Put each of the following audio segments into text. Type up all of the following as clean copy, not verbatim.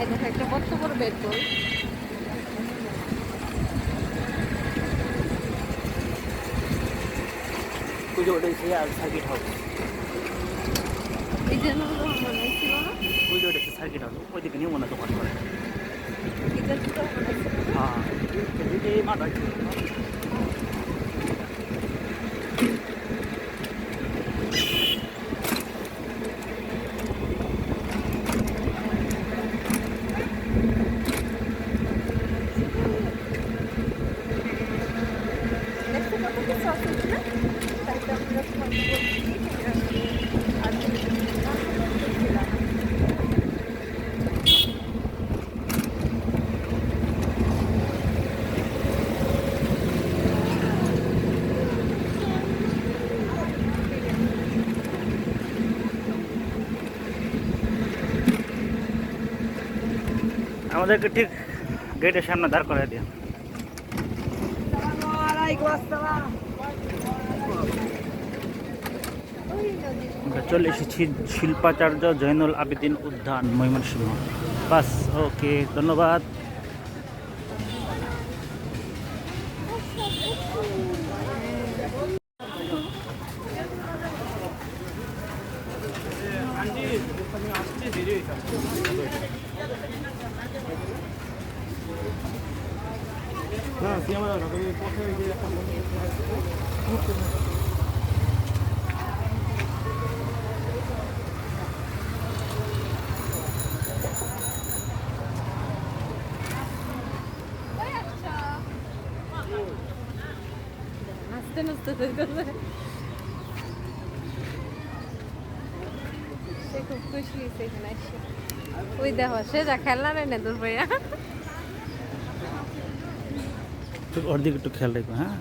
এই দেখো একটা কত বড় বেড বল। পুজো উঠেছে আর সার্কিট হাউস। এই জন্য মনে ছিল না পুজো উঠেছে সার্কিট হাউস ওইদিকে নিয়ে মনে দোকান করে। এই জন্য মনে ছিল না। হ্যাঁ এই মাঠ আছে। দেখতে কত কিছু আছে না, তাই তো আমি যখন বলছি আর ছিলাম। আমাদেরকে ঠিক গেটের সামনে দাঁড় করে দিয়ে। আমরা চলে এসেছি শিল্পাচার্য জয়নুল আবেদিন উদ্যান ময়মনসিংহ। বাস ওকে, ধন্যবাদ। নাচতে নাচতে বের করবে। সে খুব খুশি হয়েছে এখানে এসে। ওই দেখো সে যা খেলনা নেই তোর ভাইয়া। ওর দিকে একটু খেয়াল রেখো। হ্যাঁ,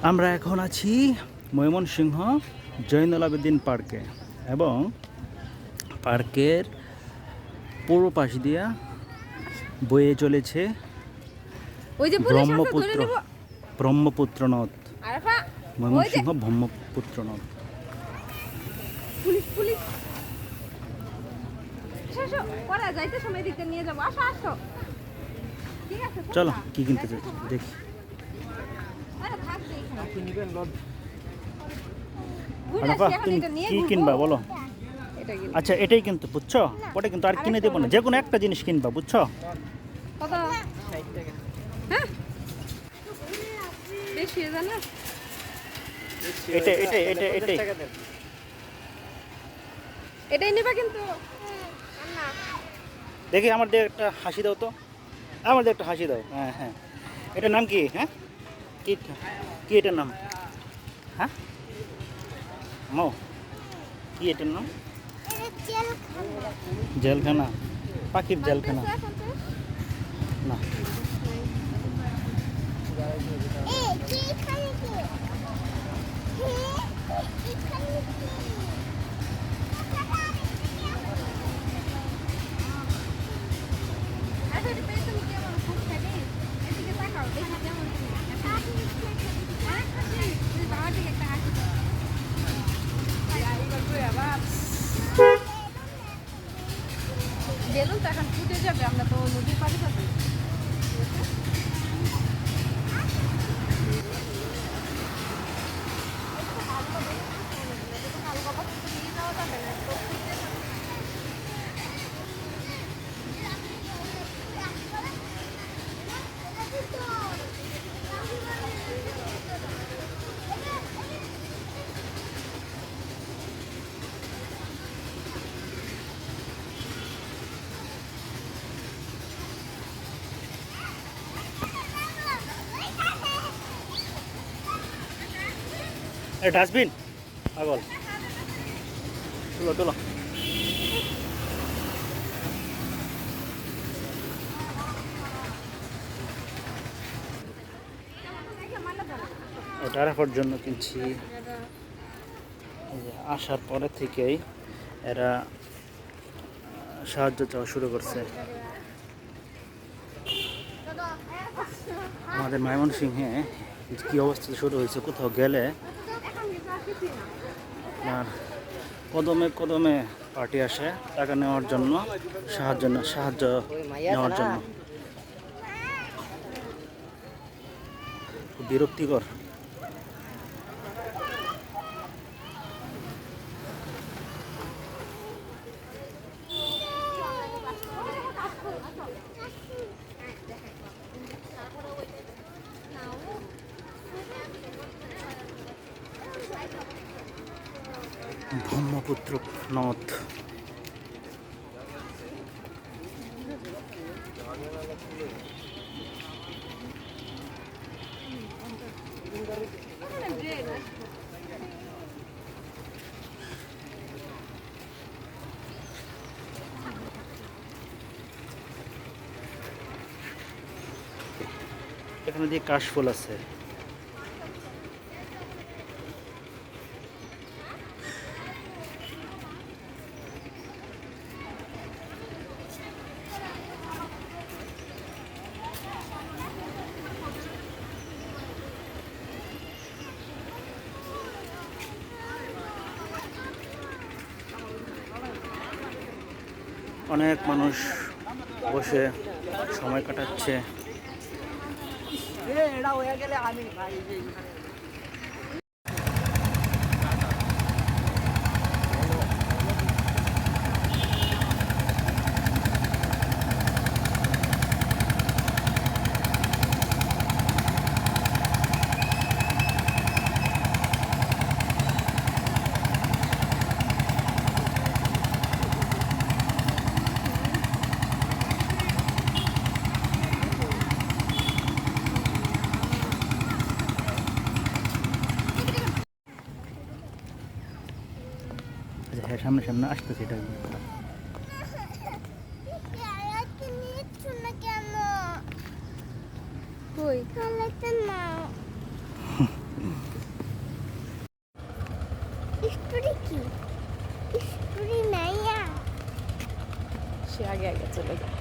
আমরা এখন আছি ময়মনসিংহ জয়নুল আবেদিন পার্কে এবং পার্কের পূর্ব পাশ দিয়া বয়ে চলেছে ওই যে পুলিশ আছে, ধরে ব্রহ্মপুত্র নিব। ব্রহ্মপুত্র নদ। আরেফা ময়মনসিংহ ব্রহ্মপুত্র নদ। Police police. আসো পরে যাইতে সময় দিকে নিয়ে যাবো। আসো আসো, ঠিক আছে চলো কি কিনতে চাচ্ছি দেখি। আরে থাকবে এখানে। আরাফা, তুমি কি কিনবা বলো? এটা কি আচ্ছা এটাই কিন্তু বুঝছো, ওটা কিন্তু আর কিনে দেবো না, যে কোনো একটা জিনিস কিনবা বুঝছো। কত? 60 টাকা। হ্যাঁ বেশি জানো। এটাই এটাই এটাই এটাই এটাই নেবা কিন্তু না। দেখি আমার দিয়ে একটা হাসি দাও তো, আমার দিয়ে একটা হাসি দাও। হ্যাঁ হ্যাঁ, এটার নাম কি? হ্যাঁ কি কি এটার নাম? হ্যাঁ মো কি এটার নাম? জেলখানা, পাখির জেলখানা না। বেলুন তো এখন ফুটে যাবে, আমরা তো নদীর পাড়ে যাবো। ডাস্টবিন পাগল, তুলো তুলো। আরাফার জন্য কিনছি। আসার পরে থেকেই এরা সাহায্য চাওয়া শুরু করছে। আমাদের ময়মনসিংহে কী অবস্থা শুরু হয়েছে, কোথাও গেলে আর কদমে কদমে পার্টি আসে টাকা নেওয়ার জন্য, সাহায্য নেওয়ার জন্য। খুব বিরক্তিকর। ব্রহ্মপুত্র নদ। এখানে দিয়ে কাশফুল আছে। অনেক মানুষ বসে সময় কাটাচ্ছে। হ্যাঁ, সামনে সামনে আসতেছে এটা। কই সে আগে আগে চলে গেল।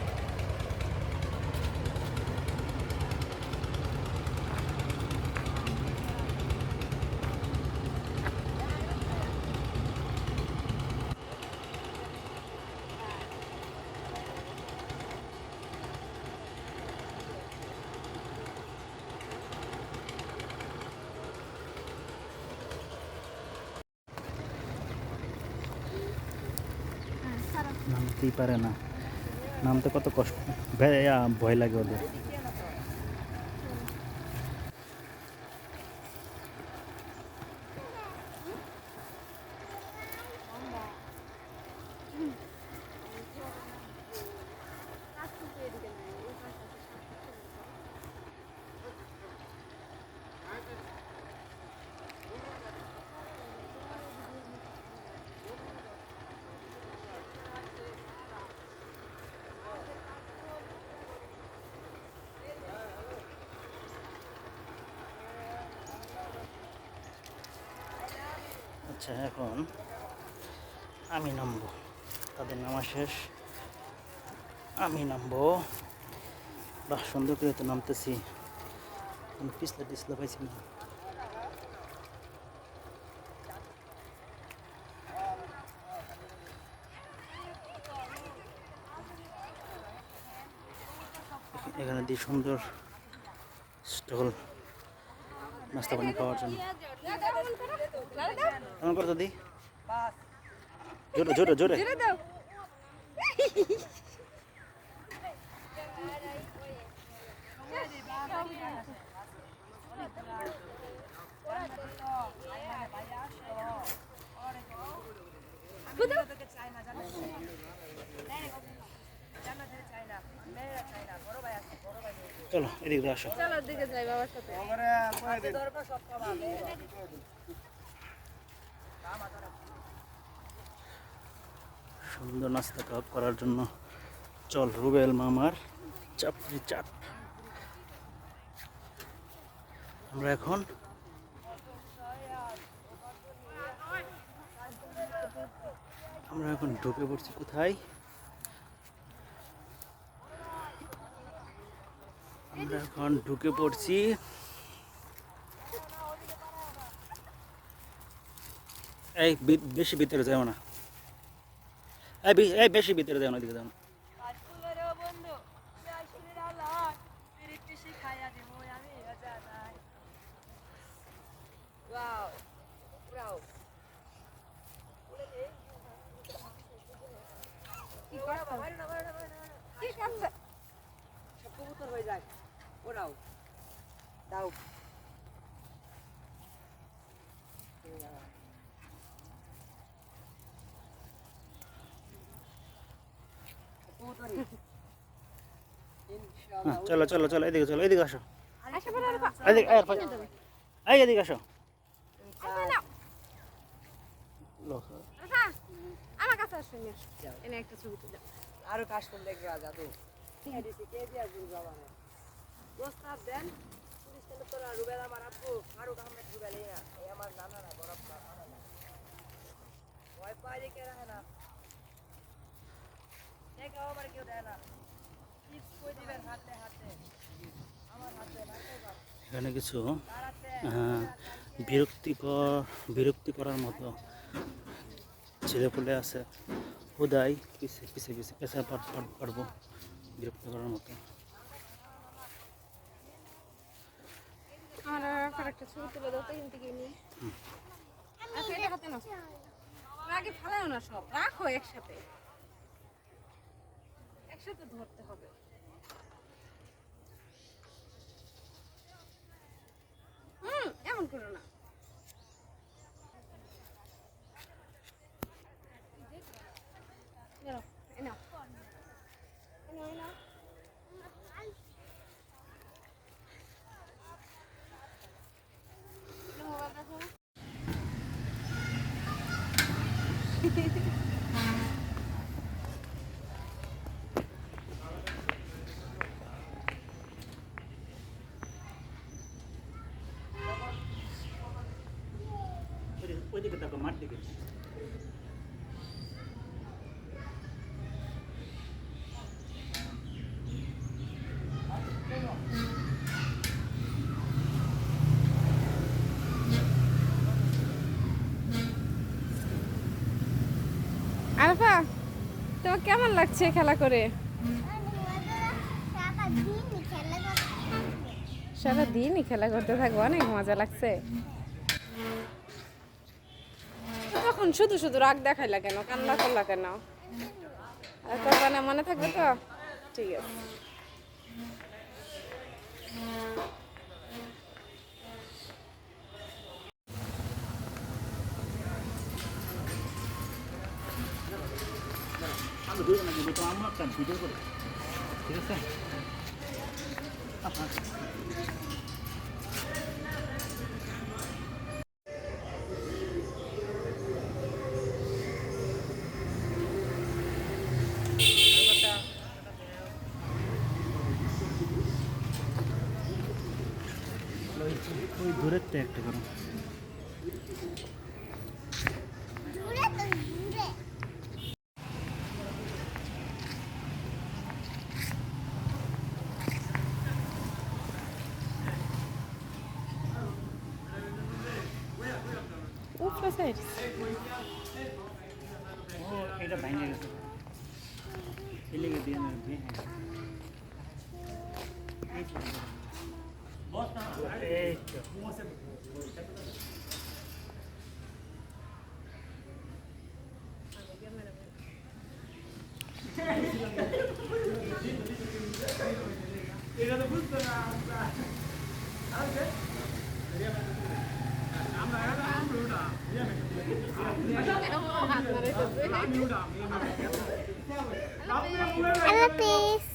নামতেই পারে না, নামতে কত কষ্ট, ভয় লাগে ওদের। আচ্ছা, এখন আমি নামবো, তাদের নামা শেষ, আমি নামবো। বাহ, সুন্দর করে তো নামতেছি, পিছলা টিছলা পাইছি না। এখানে দিয়ে সুন্দর স্টল, নাস্তা পানি খাওয়ার জন্য। এমন করতো দি, জোরে জোরে জোরে। চলো এদিকে আসো। চলো দিকে যাই বাবার সাথে। সুন্দর নাস্তা করার জন্য চল রুবেল মামার চাপড়ি চাট। আমরা এখন ঢুকে পড়ছি কোথায়, আমরা এখন ঢুকে পড়ছি এই বেশি ভিতরে যাও না। এই বেশি ভিতরে দেন ওইদিকে দেন। কাঠফুলেরও বন্ধু আসলে আলার পিরিতি শিখাইয়া দিব আমি জানাই ওয়াও ওয়াও কি করছ কি করছ সব কবুতর হয়ে যায় ওরাও দাও হ্যাঁ, চলো চলো চলো এদিকে চলো, এদিকে আসো, আচ্ছা বড় আলফা এদিকে এদিকে আসো। আচ্ছা নাও আলফা আমার কাছে আসো এনে একটা ছবি তুলে আরো কাস্টম দেখবে জাদু এডিসি কে দিয়া গুরু বাবা রে দোস্তার দেন পুলিশ কেন তোরা রুবেলা আমার আব্বু ফারুক আহমেদ রুবেলি না এই আমার নানা না বড় বাবা ওই পাইলে কে রাখে না দেখো আমার কেউ দেয় না কিস কই দিবেন হাতে হাতে আমার হাতে রাখো বাবা এখানে কিছু দাঁড়াতে বিরক্তি করার মতো ছেলেপুলে আছে, হুদাই পিছে পিছে পিছে পেছা পারবো বিরক্ত করার মতো। আমার একটা ছবি তুলে দাও তো এখান থেকে নিয়ে আচ্ছা এটা হাতে নাও আগে ফালাও না সব রাখো একসাথে একসাথে ধরতে হবে এমন করো না নাও এই নাও এই নাও এই নাও মোবাইল রাখো ওইদিকে তাকো, মাঠ দিকে। আলফা তোমার কেমন লাগছে খেলা করে সারা দিনই খেলা করতে থাকবো অনেক মজা লাগছে তখন শুধু শুধু রাগ দেখাইলা কেন কান্না করলা কেন আর কথা না মনে থাকবে তো ঠিক আছে আমি দুই না কিন্তু আমার একটা ভিডিও করে, ঠিক আছে? ওই দূরের তো একটা করো। উপরে সাইড ও এটা ভাঙে গেছে, এলিগে দিয়ে না দিয়ে এই তো Hello, peace.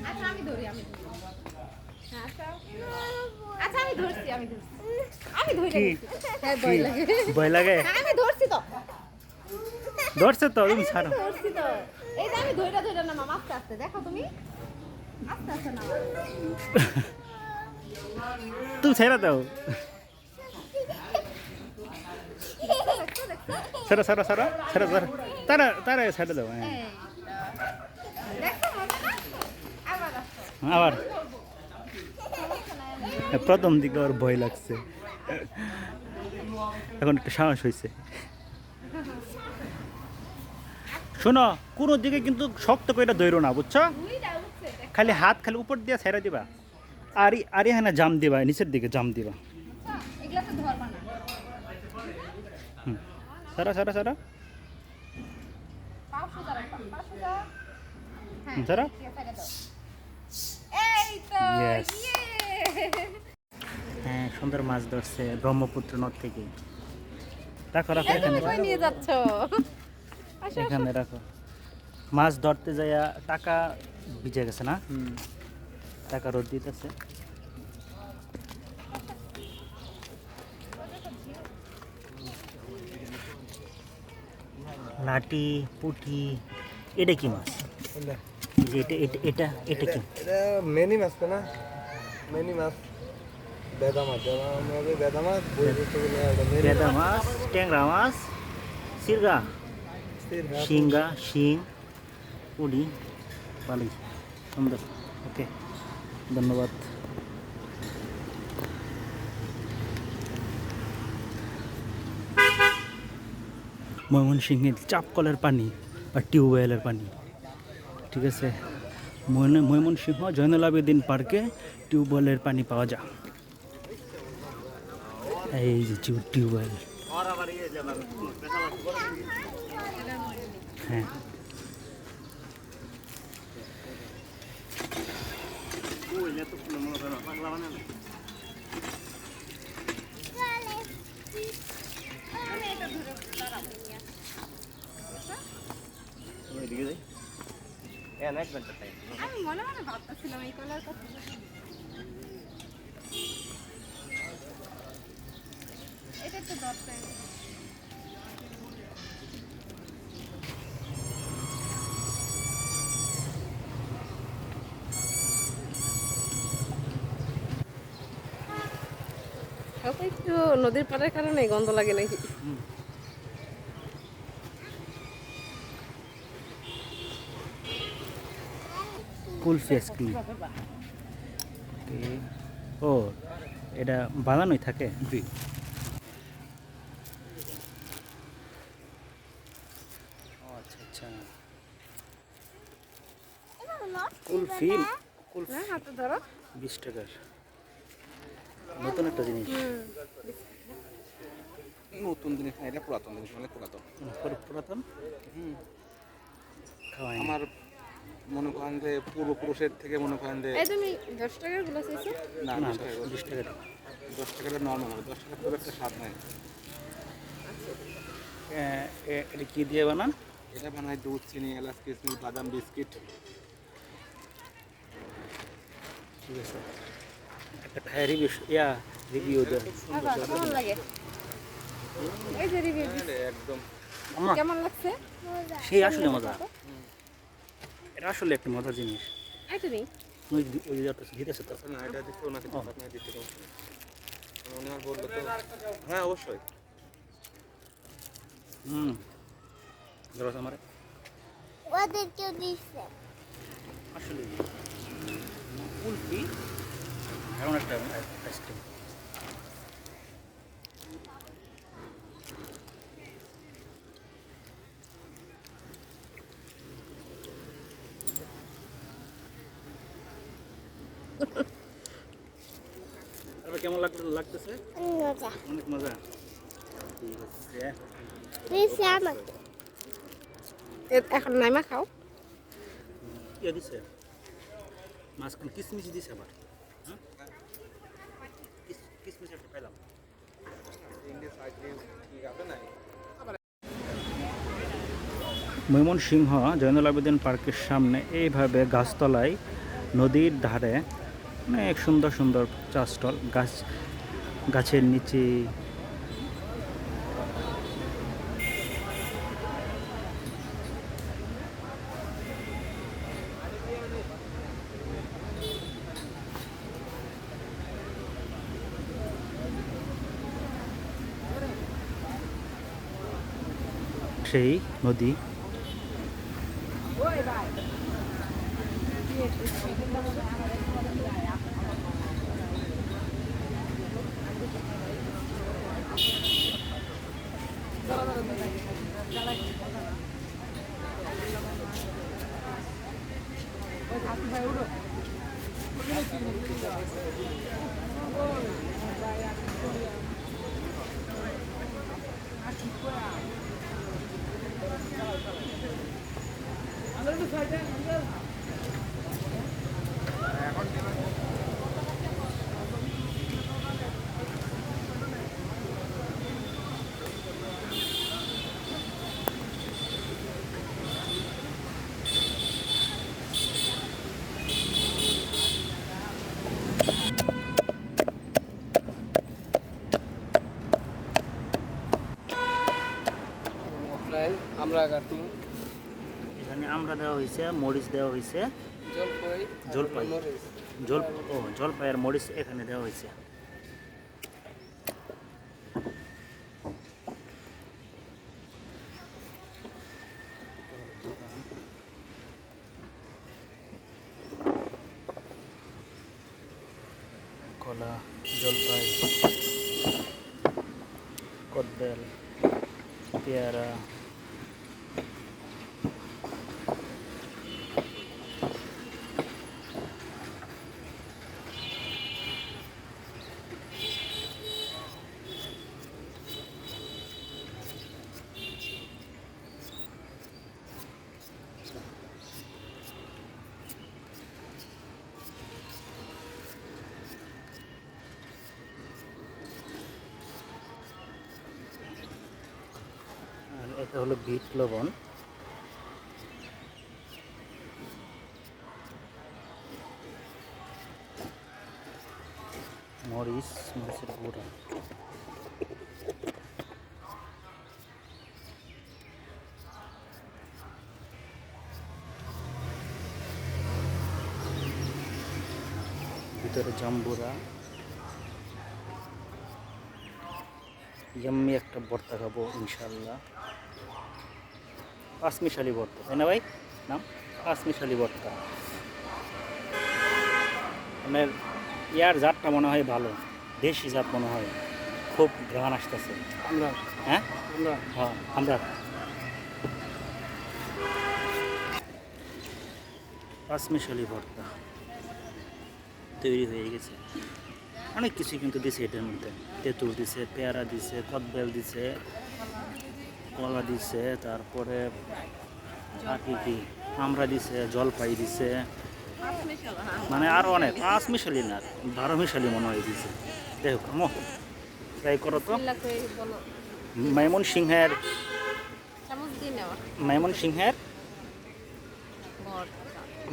আচ্ছা আমি ধরি আচ্ছা আমি ধরছি আমি ধরে কি? হ্যাঁ ভয় লাগে ভয় লাগে? আমি ধরছি তো ধরছে তো তুমি ছাড়ো। ধরছি তো এই যে আমি ধইরা ধইরা নামাম আস্তে আস্তে দেখো তুমি আস্তে আস্তে নামাও তুমি ছেড়ে দাও সারা সারা সারা সারা সারা তারা তারা ছেড়ে দাও হ্যাঁ দেখো মজা না আবার আসো আবার প্রথম দিকে ওর ভয় লাগছে এখন একটু সাহস হয়েছে শোনো কোনো দিকে কিন্তু শক্ত করে দৌড়ো না বুঝছো দুইটা উঠছে দেখো খালি হাত খালি উপর দিয়ে ছেড়ে দিবা আর হ্যাঁ জাম দিবা নিচের দিকে জাম দিবা এগুলা তো ধরবা না সারা সারা সারা পাও সোজা রাখো পাও সোজা হ্যাঁ সারা ঠিক আছে ছেড়ে দাও এই তো Yes. ইয়ে হ্যাঁ সুন্দর মাছ ধরছে ব্রহ্মপুত্র নদ থেকে রাখো রাখো এই তুমি এখানে কই নিয়ে যাচ্ছ আসো এখানে রাখো মাছ ধরতে যাইয়া টাকা ভিজে গেছে না টাকা রোদ দিতেছে লাটি পুঁটি এটা কি মাছ এই যে এটা এটা কি এটা মেনি মাছ তো না মেনি মাছ বেদা মাছ আমাদের বেদা মাছ বই করতে গেলে এটা মেনি বেদা মাছ ট্যাংরা মাছ সিরগা শিঙ্গা শিং পুডি ভালোই সুন্দর ওকে ধন্যবাদ ময়মনসিংহের চাপকলের পানি বা টিউবওয়েলের পানি ঠিক আছে ময়মনসিংহ জয়নুল আবেদিন পার্কে টিউবওয়েলের পানি পাওয়া যায় এই যে টিউবওয়েল হ্যাঁ আমি মনে মনে ভাবতেছিলাম এই কলার কথা এটা একটু ধরতে একটু নদীর পাড়ের কারণে গন্ধ লাগে নাকি কুলফি আইসক্রিম ও এটা বানানোই থাকে জি আচ্ছা আচ্ছা কুলফি কুলফি না হাতে ধরো 20 টাকার নতুন একটা জিনিস নতুন জিনিস না এটা পুরাতন জিনিস মানে পুরাতন পুরাতন খাওয়াই আমার মনে করেন যে পূর্বপুরুষের থেকে মনে করেন যে এই তুমি 10 টাকার গুলো চাইছো না না 20 টাকা 20 টাকার 10 টাকাটা নর্মাল হবে 10 টাকা খুব একটা স্বাদ নাই এটা কি দিয়ে বানান এটা বানায় দুধ চিনি এলাচ কিশমিশ বাদাম বিস্কিট ঠিক আছে একটা খায় রিভিউ দেন আবার কেমন লাগে এই যে রিভিউ একদম আমার কেমন লাগছে সেই আসলে মজা এটা আসলে একটা মজার জিনিস এই তুমি ওই দিতেছে তো না এটা দিতে ওনাকে আপনাকে দিতে হবে উনি আর বললো তো হ্যাঁ অবশ্যই ধরো আমার ওদেরকেও দিচ্ছে আসলে কুলফি এমন একটা আইসক্রিম কেমন লাগতেছে মজা অনেক মজা ঠিক আছে দিচ্ছে আমাকে এখন নাইমা খাও ইয়ে দিছে মাঝখানে কিসমিস দিছে আবার কিসমিস একটা পেলাম ময়মনসিংহ জয়নুল আবেদিন পার্কের সামনে এইভাবে গাছতলায় নদীর ধারে অনেক সুন্দর সুন্দর চা স্টল গাছের নিচে সেই নদী। আমরা কাটু এখানে আমরা দেওয়া হয়েছে, মরিচ দেওয়া হয়েছে, জলপাই জলপাই জল ও জলপাই আর মরিচ এখানে দেওয়া হয়েছে। কলা, জলপাই, কদবেল, পেয়ারা, আর এটা হলো বিট লবণ। মরিচের গুঁড়া। ভিতরে জাম্বুরা। ইয়াম্মি একটা ভর্তা খাবো ইনশাল্লাহ। পাঁচমিশালি ভর্তা, তাই না ভাই? নাম পাঁচমিশালি ভর্তা। মানে ইয়ার জাতটা মনে হয় ভালো, দেশি জাত মনে হয়, খুব ঘ্রাণ আসতেছে। আমরা হ্যাঁ আমরা হ্যাঁ আমরা পাঁচমিশালি ভর্তা তৈরি হয়ে গেছে। অনেক কিছু কিন্তু দিছে এটার মধ্যে, তেঁতুল দিছে, পেয়ারা দিছে, কদবেল দিছে, কলা দিছে, তারপরে আর কি আমরা দিছে, জলপাই দিছে, মানে আরও অনেক। পাঁচমিশালি না, 12 মিশালি মনে হয় দিছে। যাই হোক, আমো ট্রাই করো তো। ময়মনসিংহের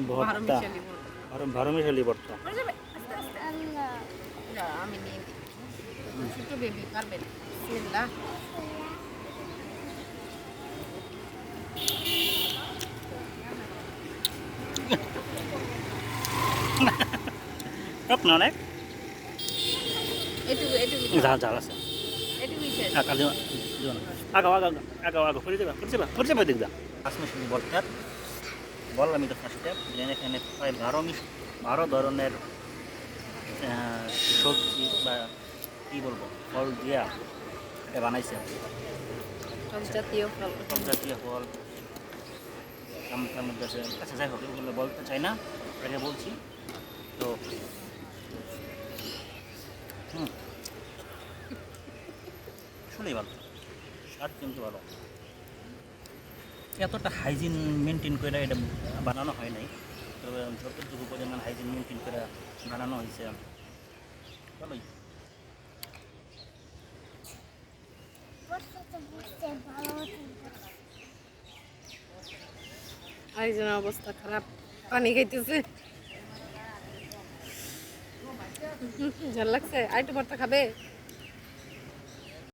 ভর্তা, 12 মিশালি ভর্তা। আমি নিয়ে দিই ছোট বেবি পারবেন বিসমিল্লাহ। টক না অনেক এটুকু এটুকু ঝাল ঝাল আছে। এটুকুই শেষ। আগাও করে যাবা দেখবা। পাঁচমিশালি ভর্তার বললাম তো ফার্স্টে, এখানে প্রায় 12 ধরনের সবজি বা কী বলবো ফল দিয়া এটা বানাইছে। সব জাতীয় ফল, সব জাতীয় ফল আমার মধ্যে আছে। আচ্ছা যাই হোক, এগুলো বলতে চাই না, আগে বলছি তো। শুনেই ভালো, স্বাদ কিন্তু ভালো। এতটা হাইজিন মেনটেন করে এটা বানানো হয় নাই, তবে যতটুকু পরিমাণ হাইজিন মেনটেন করে বানানো হয়েছে ভালোই। আরেকজনের অবস্থা খারাপ, পানি খাইতেছে। ঝাল লাগছে, আরেকটু ভর্তা খাবে?